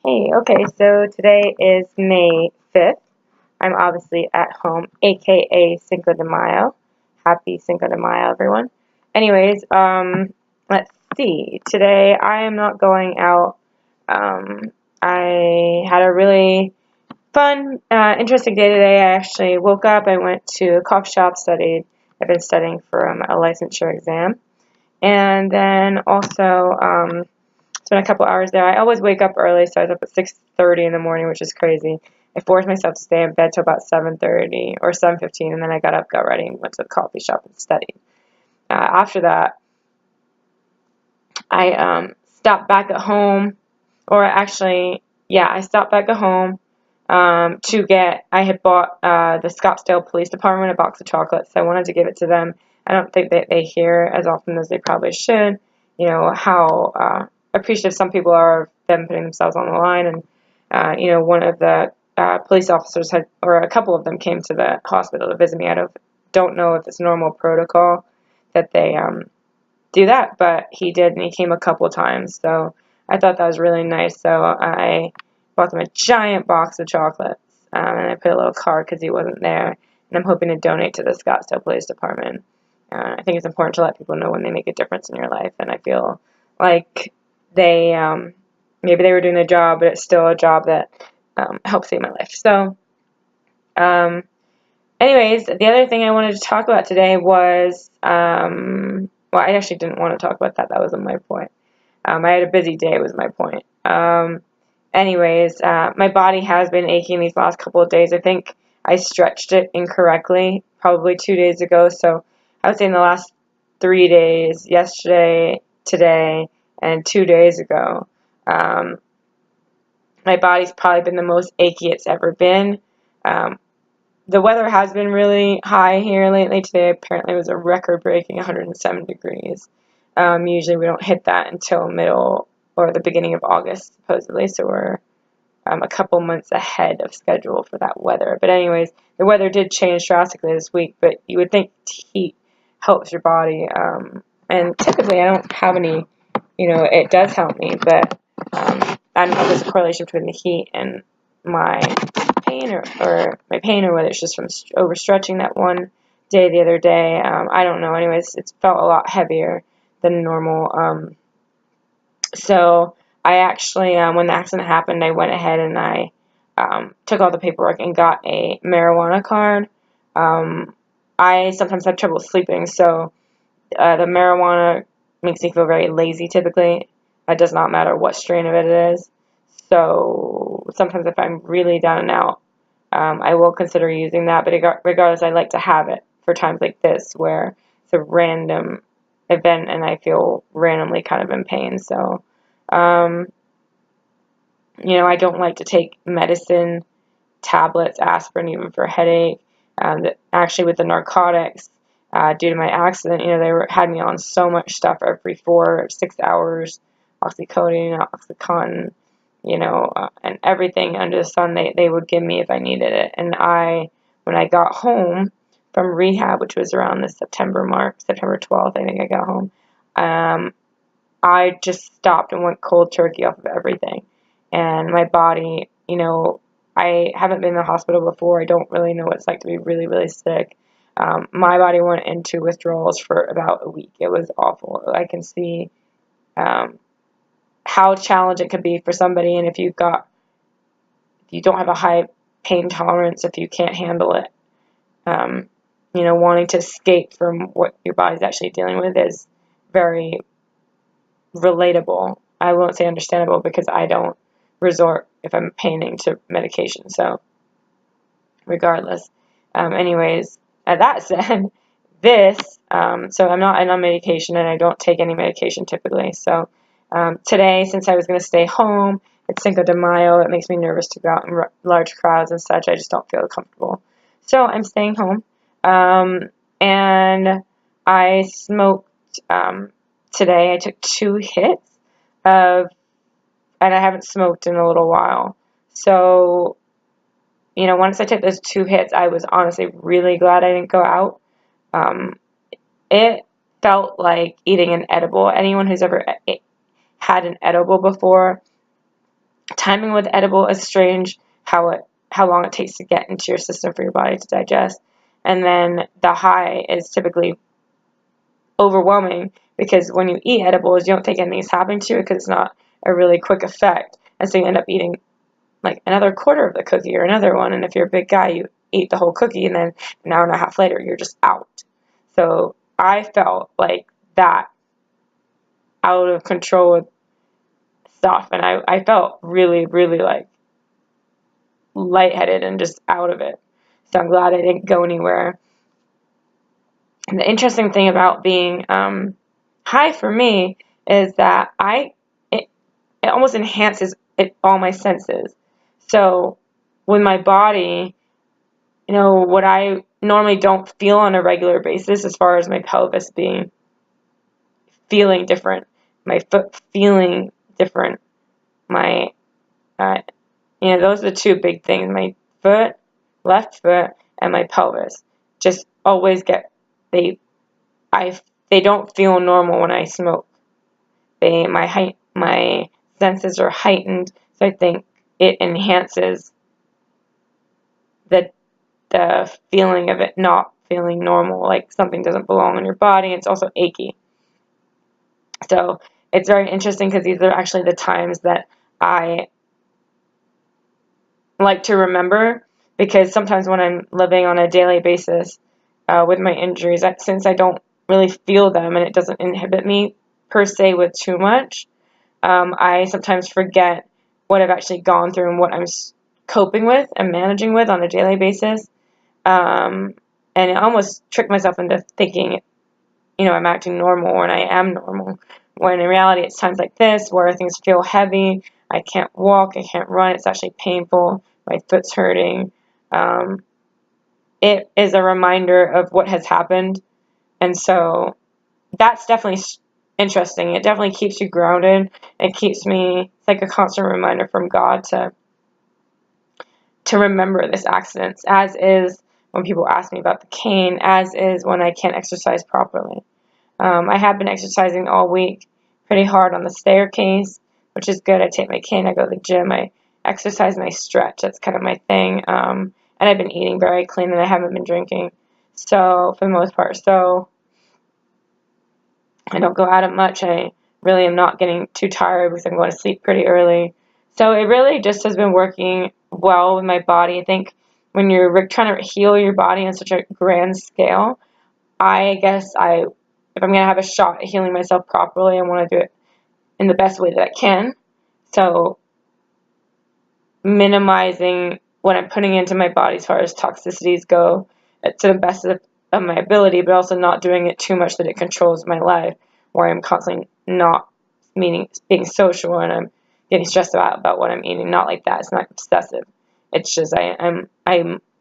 Hey, okay, so today is May 5th. I'm obviously at home, aka Cinco de Mayo. Happy Cinco de Mayo, everyone. Anyways, let's see. Today I am not going out. I had a really fun, interesting day today. I actually woke up, I went to a coffee shop, studied. I've been studying for a licensure exam. And then also, spent a couple hours there. I always wake up early, so I was up at 6:30 in the morning, which is crazy. I forced myself to stay in bed till about 7:30 or 7:15, and then I got up, got ready, and went to the coffee shop and studied. After that, I stopped back at home, or actually, yeah, I stopped back at home to get. I had bought the Scottsdale Police Department a box of chocolates, so I wanted to give it to them. I don't think that they hear as often as they probably should. You know how appreciative some people are of them putting themselves on the line, and one of the police officers had, or a couple of them came to the hospital to visit me. Don't know if it's normal protocol that they do that, but he did, and he came a couple times, so I thought that was really nice. So I bought them a giant box of chocolates, and I put a little card because he wasn't there, and I'm hoping to donate to the Scottsdale Police Department. I think it's important to let people know when they make a difference in your life, and I feel like they maybe they were doing a job, but it's still a job that helped save my life. So, anyways, the other thing I wanted to talk about today was well, I actually didn't want to talk about that. That wasn't my point. I had a busy day, was my point. Anyways, my body has been aching these last couple of days. I think I stretched it incorrectly probably 2 days ago. So I would say in the last 3 days, yesterday, today, and 2 days ago, um, my body's probably been the most achy it's ever been. The weather has been really high here lately. Today apparently was a record-breaking 107 degrees. Usually we don't hit that until middle or the beginning of August, supposedly, so we're a couple months ahead of schedule for that weather. But anyways, the weather did change drastically this week, but you would think heat helps your body. And typically I don't have any, it does help me, but I don't know if there's a correlation between the heat and my pain or my pain, or whether it's just from overstretching that one day the other day. I don't know. Anyways, it's felt a lot heavier than normal. So I actually, when the accident happened, I went ahead and I took all the paperwork and got a marijuana card. I sometimes have trouble sleeping, so the marijuana makes me feel very lazy typically. It does not matter what strain of it is. So sometimes if I'm really down and out, I will consider using that. But regardless, I like to have it for times like this where it's a random event and I feel randomly kind of in pain. So, I don't like to take medicine, tablets, aspirin, even for headache. Actually, with the narcotics, due to my accident, had me on so much stuff every 4 or 6 hours, oxycodone, oxycontin, and everything under the sun they would give me if I needed it. And when I got home from rehab, which was around the September mark, September 12th, I think I got home, I just stopped and went cold turkey off of everything. And my body, I haven't been in the hospital before. I don't really know what it's like to be really, really sick. My body went into withdrawals for about a week. It was awful. I can see how challenging it could be for somebody, and if you don't have a high pain tolerance, if you can't handle it, wanting to escape from what your body's actually dealing with is very relatable. I won't say understandable because I don't resort if I'm paining to medication. So regardless, anyways, that said, this, so I'm not on medication and I don't take any medication typically. So today, since I was going to stay home, it's Cinco de Mayo. It makes me nervous to go out in large crowds and such. I just don't feel comfortable. So I'm staying home. And I smoked today. I took 2 hits of, and I haven't smoked in a little while. So, once I took those 2 hits, I was honestly really glad I didn't go out. It felt like eating an edible. Anyone who's ever had an edible before timing with edible is strange, how long it takes to get into your system for your body to digest. And then the high is typically overwhelming, because when you eat edibles, you don't think anything's happening to you because it's not a really quick effect. And so you end up eating like another quarter of the cookie or another one. And if you're a big guy, you eat the whole cookie, and then an hour and a half later, you're just out. So I felt like that, out of control with stuff. And I felt really, really like lightheaded and just out of it. So I'm glad I didn't go anywhere. And the interesting thing about being high for me is that it almost enhances all my senses. So with my body, what I normally don't feel on a regular basis, as far as my pelvis feeling different, my foot feeling different, my those are the two big things. My left foot, and my pelvis just always they don't feel normal when I smoke. My senses are heightened, so I think it enhances the feeling of it not feeling normal, like something doesn't belong in your body. It's also achy. So it's very interesting, because these are actually the times that I like to remember, because sometimes when I'm living on a daily basis with my injuries, since I don't really feel them and it doesn't inhibit me per se with too much, I sometimes forget what I've actually gone through and what I'm coping with and managing with on a daily basis. And I almost trick myself into thinking, I'm acting normal when I am normal. When in reality, it's times like this where things feel heavy. I can't walk, I can't run, it's actually painful, my foot's hurting. It is a reminder of what has happened. And so that's definitely interesting. It definitely keeps you grounded. It keeps me, it's like a constant reminder from God to remember this accident, as is when people ask me about the cane, as is when I can't exercise properly. I have been exercising all week pretty hard on the staircase, which is good. I take my cane, I go to the gym, I exercise, and I stretch. That's kind of my thing. And I've been eating very clean, and I haven't been drinking, so for the most part. So I don't go out much. I really am not getting too tired because I'm going to sleep pretty early. So it really just has been working well with my body. I think when you're trying to heal your body on such a grand scale, I guess if I'm going to have a shot at healing myself properly, I want to do it in the best way that I can. So minimizing what I'm putting into my body as far as toxicities go to the best of my ability, but also not doing it too much that it controls my life, where I'm constantly not being social and I'm getting stressed about what I'm eating. Not like that. It's not obsessive. It's just I'm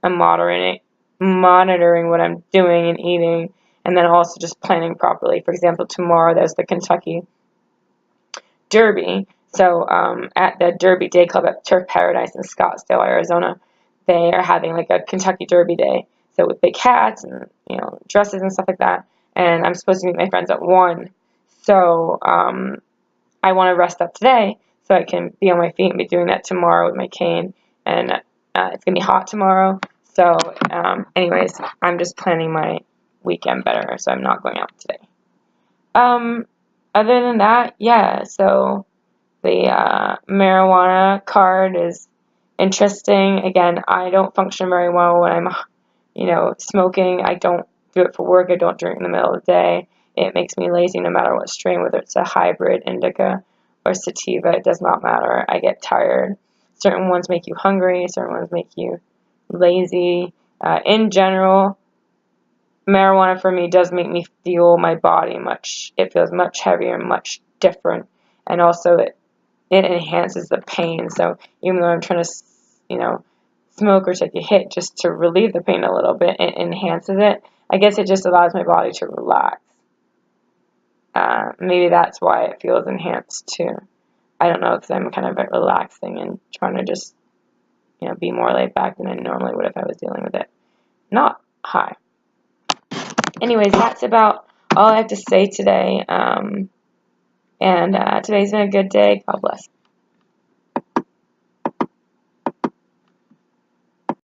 monitoring what I'm doing and eating, and then also just planning properly. For example, tomorrow there's the Kentucky Derby. So at the Derby Day Club at Turf Paradise in Scottsdale, Arizona, they are having like a Kentucky Derby Day. So with big hats and dresses and stuff like that. And I'm supposed to meet my friends at 1. So I want to rest up today so I can be on my feet and be doing that tomorrow with my cane. And it's gonna be hot tomorrow. So anyways, I'm just planning my weekend better, so I'm not going out today. Other than that, yeah, so the marijuana card is interesting. Again, I don't function very well when I'm, smoking. I don't do it for work. I don't drink in the middle of the day. It makes me lazy no matter what strain, whether it's a hybrid, indica, or sativa. It does not matter. I get tired. Certain ones make you hungry. Certain ones make you lazy. In general, marijuana for me does make me feel my body it feels much heavier and much different, and also it enhances the pain. So even though I'm trying to smoke or take a hit just to relieve the pain a little bit, it enhances it. I guess it just allows my body to relax. Maybe that's why it feels enhanced too. I don't know, because I'm kind of relaxing and trying to just be more laid back than I normally would if I was dealing with it not high. Anyways, that's about all I have to say today. And today's been a good day. God bless.